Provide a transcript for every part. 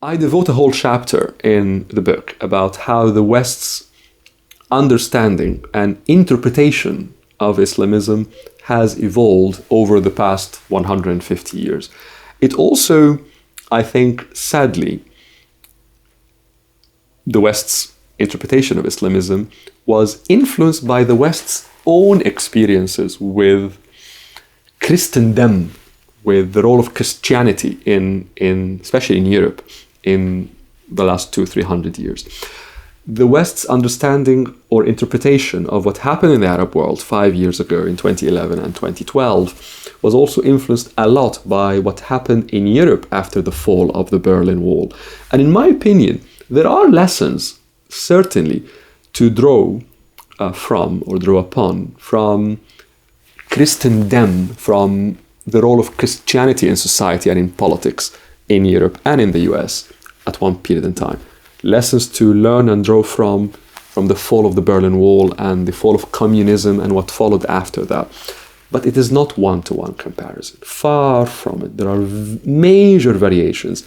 I devote a whole chapter in the book about how the West's understanding and interpretation of Islamism has evolved over the past 150 years. It also, I think, sadly, the West's interpretation of Islamism was influenced by the West's own experiences with Christendom, with the role of Christianity especially in Europe in the last 200-300 years. The West's understanding or interpretation of what happened in the Arab world 5 years ago in 2011 and 2012 was also influenced a lot by what happened in Europe after the fall of the Berlin Wall. And in my opinion, there are lessons, certainly, to draw upon from Christendom, from the role of Christianity in society and in politics in Europe and in the US at one period in time. Lessons to learn and draw from the fall of the Berlin Wall and the fall of communism and what followed after that. But it is not one-to-one comparison. Far from it. There are major variations.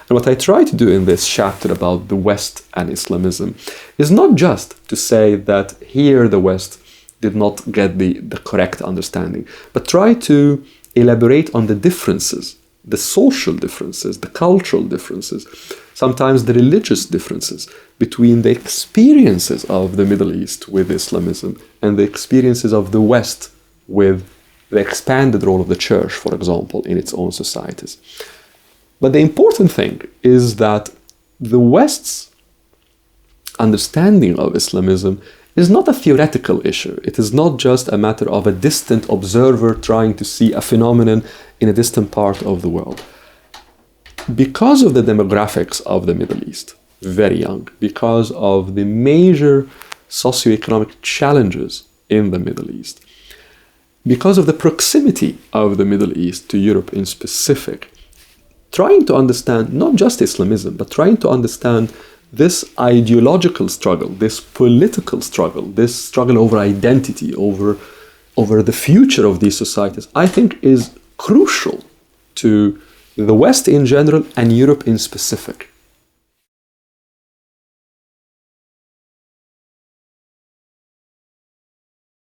And what I try to do in this chapter about the West and Islamism is not just to say that here the West did not get the correct understanding, but try to elaborate on the differences, the social differences, the cultural differences, sometimes the religious differences between the experiences of the Middle East with Islamism and the experiences of the West with the expanded role of the church, for example, in its own societies. But the important thing is that the West's understanding of Islamism is not a theoretical issue. It is not just a matter of a distant observer trying to see a phenomenon in a distant part of the world. Because of the demographics of the Middle East, very young, because of the major socioeconomic challenges in the Middle East, because of the proximity of the Middle East to Europe in specific, trying to understand not just Islamism, but trying to understand this ideological struggle, this political struggle, this struggle over identity, over the future of these societies, I think is crucial to the West in general and Europe in specific.